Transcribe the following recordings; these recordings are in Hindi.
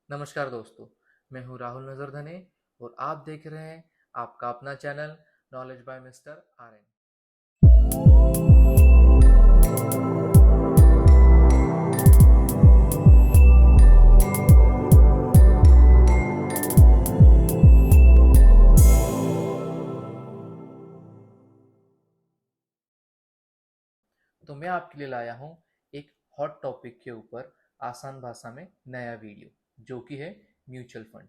नमस्कार दोस्तों, मैं हूं राहुल नजरधने और आप देख रहे हैं आपका अपना channel knowledge by mister R N. तो मैं आपके लिए लाया हूं एक हॉट टॉपिक के ऊपर आसान भाषा में नया वीडियो, जो कि है म्यूचुअल फंड।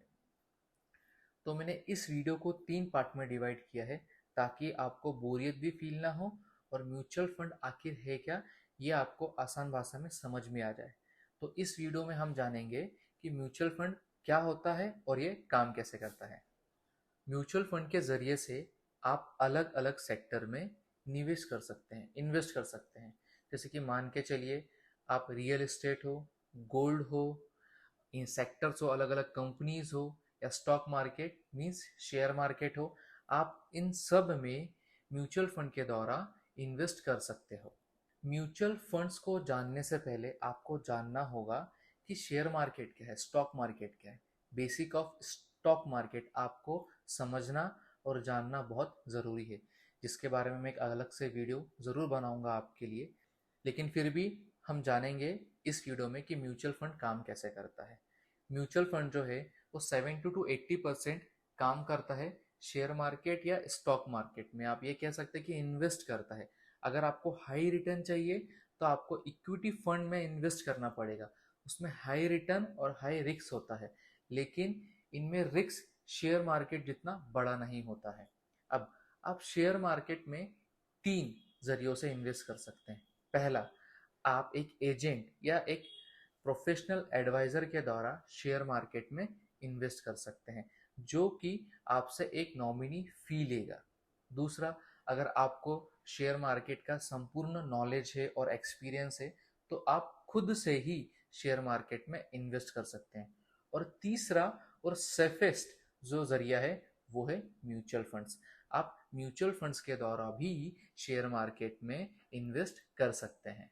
तो मैंने इस वीडियो को 3 पार्ट में डिवाइड किया है ताकि आपको बोरियत भी फील ना हो और म्यूचुअल फंड आखिर है क्या, ये आपको आसान भाषा में समझ में आ जाए। तो इस वीडियो में हम जानेंगे कि म्यूचुअल फंड क्या होता है और ये काम कैसे करता है। म्यूचुअल फंड के जरिए से आप अलग अलग सेक्टर में निवेश कर सकते हैं, इन्वेस्ट कर सकते हैं। जैसे कि मान के चलिए, आप रियल एस्टेट हो, गोल्ड हो, इन सेक्टर्स हो, अलग अलग कंपनीज हो, या stock market means share market हो, आप इन सब में म्यूचुअल फंड के द्वारा इन्वेस्ट कर सकते हो। म्यूचुअल फंड्स को जानने से पहले आपको जानना होगा कि शेयर मार्केट क्या है, स्टॉक मार्केट क्या है। बेसिक ऑफ स्टॉक मार्केट आपको समझना और जानना बहुत ज़रूरी है, जिसके बारे में मैं एक अलग से वीडियो ज़रूर बनाऊंगा आपके लिए। लेकिन फिर भी हम जानेंगे इस वीडियो में कि म्यूचुअल फंड काम कैसे करता है। म्यूचुअल फंड जो है वो 70 to 80% काम करता है शेयर मार्केट या स्टॉक मार्केट में। आप ये कह सकते हैं कि इन्वेस्ट करता है। अगर आपको हाई रिटर्न चाहिए तो आपको इक्विटी फंड में इन्वेस्ट करना पड़ेगा। उसमें हाई रिटर्न और हाई रिस्क होता है, लेकिन इनमें रिस्क शेयर मार्केट जितना बड़ा नहीं होता है। अब आप शेयर मार्केट में 3 जरियों से इन्वेस्ट कर सकते हैं। पहला, आप एक एजेंट या एक प्रोफेशनल एडवाइजर के द्वारा शेयर मार्केट में इन्वेस्ट कर सकते हैं, जो कि आपसे एक नॉमिनी फी लेगा। दूसरा, अगर आपको शेयर मार्केट का संपूर्ण नॉलेज है और एक्सपीरियंस है तो आप खुद से ही शेयर मार्केट में इन्वेस्ट कर सकते हैं। और तीसरा और सेफेस्ट जो जरिया है वो है म्यूचुअल फंड्स। आप म्यूचुअल फंड्स के द्वारा भी शेयर मार्केट में इन्वेस्ट कर सकते हैं।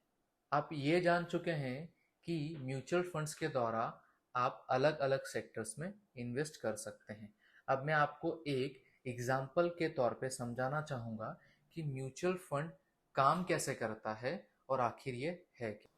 आप ये जान चुके हैं कि म्यूचुअल फंड्स के द्वारा आप अलग अलग सेक्टर्स में इन्वेस्ट कर सकते हैं। अब मैं आपको एक एग्जाम्पल के तौर पे समझाना चाहूँगा कि म्यूचुअल फंड काम कैसे करता है और आखिर ये है क्या।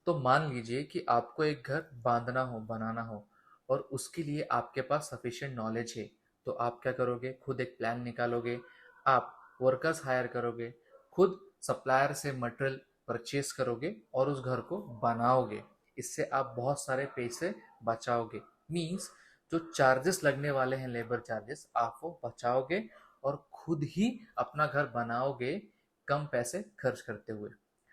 तो मान लीजिए कि आपको एक घर बांधना हो, बनाना हो, और उसके लिए आपके पास सफिशिएंट नॉलेज है। तो आप क्या करोगे, खुद एक प्लान निकालोगे, आप वर्कर्स हायर करोगे, खुद सप्लायर से मटेरियल परचेज करोगे और उस घर को बनाओगे। इससे आप बहुत सारे पैसे बचाओगे। मीन्स जो चार्जेस लगने वाले हैं, लेबर चार्जेस, आप वो बचाओगे और खुद ही अपना घर बनाओगे कम पैसे खर्च करते हुए।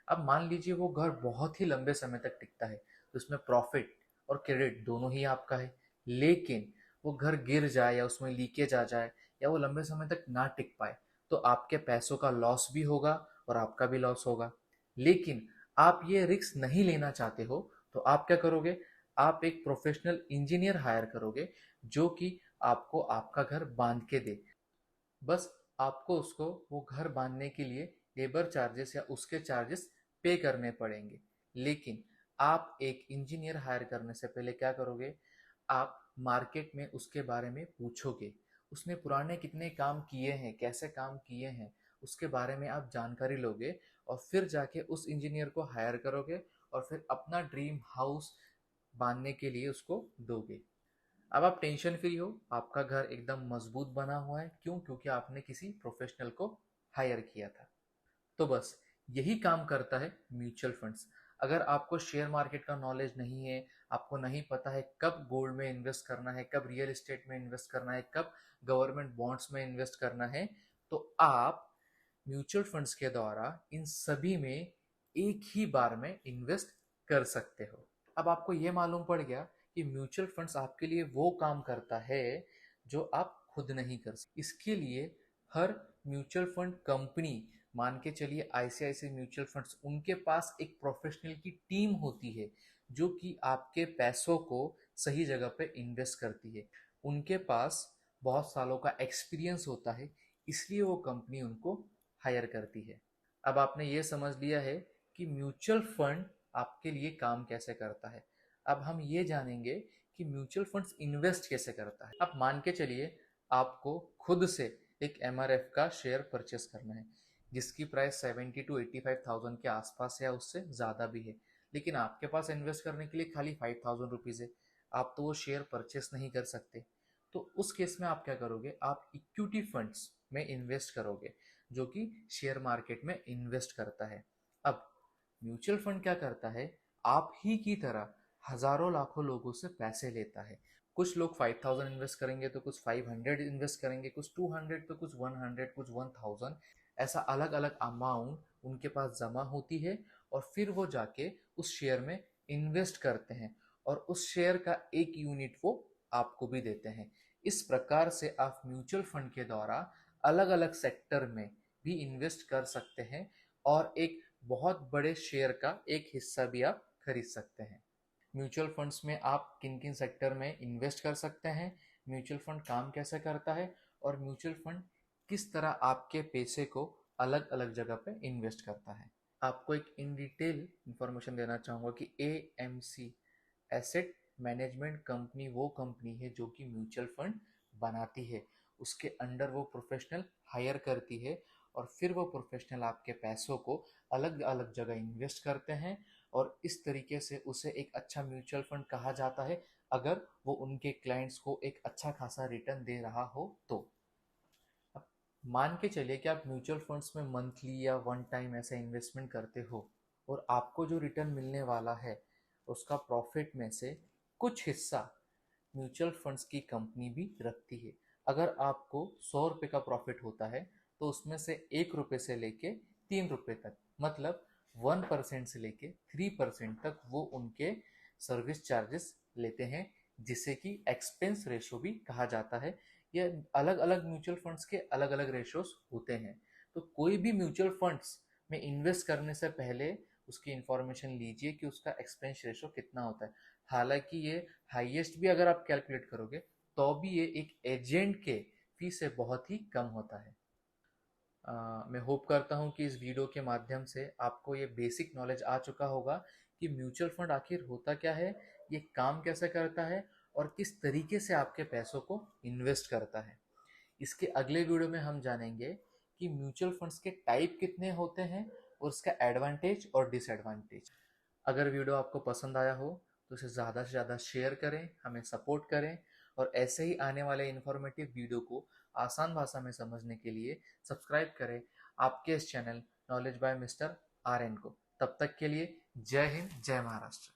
अब मान लीजिए वो घर बहुत ही लंबे समय तक टिकता है, तो उसमें प्रॉफिट और क्रेडिट दोनों ही आपका है। लेकिन वो घर गिर जाए या उसमें लीकेज आ जाए या वो लंबे समय तक ना टिक पाए, तो आपके पैसों का लॉस भी होगा और आपका भी लॉस होगा। लेकिन आप ये रिस्क नहीं लेना चाहते हो, तो आप क्या करोगे, आप एक प्रोफेशनल इंजीनियर हायर करोगे जो कि आपको आपका घर बांध के दे। बस आपको उसको वो घर बांधने के लिए लेबर चार्जेस या उसके चार्जेस पे करने पड़ेंगे। लेकिन आप एक इंजीनियर हायर करने से पहले क्या करोगे, आप मार्केट में उसके बारे में पूछोगे, उसने पुराने कितने काम किए हैं, कैसे काम किए हैं, उसके बारे में आप जानकारी लोगे और फिर जाके उस इंजीनियर को हायर करोगे और फिर अपना ड्रीम हाउस बांधने के लिए उसको दोगे। अब आप टेंशन फ्री हो, आपका घर एकदम मजबूत बना हुआ है। क्यों? क्योंकि आपने किसी प्रोफेशनल को हायर किया था। तो बस यही काम करता है म्यूचुअल फंड्स। अगर आपको शेयर मार्केट का नॉलेज नहीं है, आपको नहीं पता है कब गोल्ड में इन्वेस्ट करना है, कब रियल एस्टेट में इन्वेस्ट करना है, कब गवर्नमेंट बॉन्ड्स में इन्वेस्ट करना है, तो आप म्यूचुअल फंड्स के द्वारा इन सभी में एक ही बार में इन्वेस्ट कर सकते हो। अब आपको ये मालूम पड़ गया कि म्यूचुअल फंड्स आपके लिए वो काम करता है जो आप खुद नहीं कर सकते। इसके लिए हर म्यूचुअल फंड कंपनी, मान के चलिए आईसीआईसीआई म्यूचुअल फंड्स, उनके पास एक प्रोफेशनल की टीम होती है जो कि आपके पैसों को सही जगह पे इन्वेस्ट करती है। उनके पास बहुत सालों का एक्सपीरियंस होता है, इसलिए वो कंपनी उनको हायर करती है। अब आपने ये समझ लिया है कि म्यूचुअल फंड आपके लिए काम कैसे करता है। अब हम ये जानेंगे कि म्यूचुअल फंड्स इन्वेस्ट कैसे करता है। आप मान के चलिए आपको खुद से एक MRF का शेयर परचेस करना है जिसकी प्राइस 70 to 85,000 के आसपास है या उससे ज़्यादा भी है, लेकिन आपके पास इन्वेस्ट करने के लिए खाली 5,000 रुपीज़ है। आप तो वो शेयर परचेस नहीं कर सकते। तो उस केस में आप क्या करोगे, आप इक्विटी फंड्स में इन्वेस्ट करोगे जो कि शेयर मार्केट में इन्वेस्ट करता है। अब म्यूचुअल फंड क्या करता है, आप ही की तरह हजारों लाखों लोगों से पैसे लेता है। कुछ लोग 5,000 इन्वेस्ट करेंगे तो कुछ 500 इन्वेस्ट करेंगे, कुछ 200 तो कुछ 100, कुछ 1000। ऐसा अलग अलग अमाउंट उनके पास जमा होती है और फिर वो जाके उस शेयर में इन्वेस्ट करते हैं और उस शेयर का एक यूनिट वो आपको भी देते हैं। इस प्रकार से आप म्यूचुअल फंड के द्वारा अलग अलग सेक्टर में भी इन्वेस्ट कर सकते हैं और एक बहुत बड़े शेयर का एक हिस्सा भी आप खरीद सकते हैं। म्यूचुअल फंड्स में आप किन किन सेक्टर में इन्वेस्ट कर सकते हैं, म्यूचुअल फंड काम कैसे करता है और म्यूचुअल फंड किस तरह आपके पैसे को अलग अलग जगह पे इन्वेस्ट करता है। आपको एक इन डिटेल इंफॉर्मेशन देना चाहूँगा कि AMC एसेट मैनेजमेंट कंपनी वो कंपनी है जो कि म्यूचुअल फंड बनाती है। उसके अंडर वो प्रोफेशनल हायर करती है और फिर वो प्रोफेशनल आपके पैसों को अलग अलग जगह इन्वेस्ट करते हैं और इस तरीके से उसे एक अच्छा म्यूचुअल फंड कहा जाता है अगर वो उनके क्लाइंट्स को एक अच्छा खासा रिटर्न दे रहा हो तो। अब मान के चलिए कि आप म्यूचुअल फंड्स में मंथली या वन टाइम ऐसा इन्वेस्टमेंट करते हो और आपको जो रिटर्न मिलने वाला है उसका प्रॉफिट में से कुछ हिस्सा म्यूचुअल फंड्स की कंपनी भी रखती है। अगर आपको 100 रुपये का प्रॉफिट होता है तो उसमें से 1 रुपये से लेके 3 रुपये तक, मतलब 1% से लेके 3% तक वो उनके सर्विस चार्जेस लेते हैं, जिसे कि एक्सपेंस रेशो भी कहा जाता है। ये अलग अलग म्यूचुअल फंड्स के अलग अलग रेशोस होते हैं। तो कोई भी म्यूचुअल फंड्स में इन्वेस्ट करने से पहले उसकी इंफॉर्मेशन लीजिए कि उसका एक्सपेंस रेशो कितना होता है। हालांकि ये हाईएस्ट भी अगर आप कैलकुलेट करोगे तो भी ये एक एजेंट के फी से बहुत ही कम होता है। मैं होप करता हूँ कि इस वीडियो के माध्यम से आपको ये बेसिक नॉलेज आ चुका होगा कि म्यूचुअल फंड आखिर होता क्या है, ये काम कैसे करता है और किस तरीके से आपके पैसों को इन्वेस्ट करता है। इसके अगले वीडियो में हम जानेंगे कि म्यूचुअल फंड्स के टाइप कितने होते हैं और उसका एडवांटेज और डिसएडवांटेज। अगर वीडियो आपको पसंद आया हो तो इसे ज़्यादा से ज़्यादा शेयर करें, हमें सपोर्ट करें और ऐसे ही आने वाले इन्फॉर्मेटिव वीडियो को आसान भाषा में समझने के लिए सब्सक्राइब करें आपके इस channel knowledge by mister RN को। तब तक के लिए जय हिंद, जय महाराष्ट्र।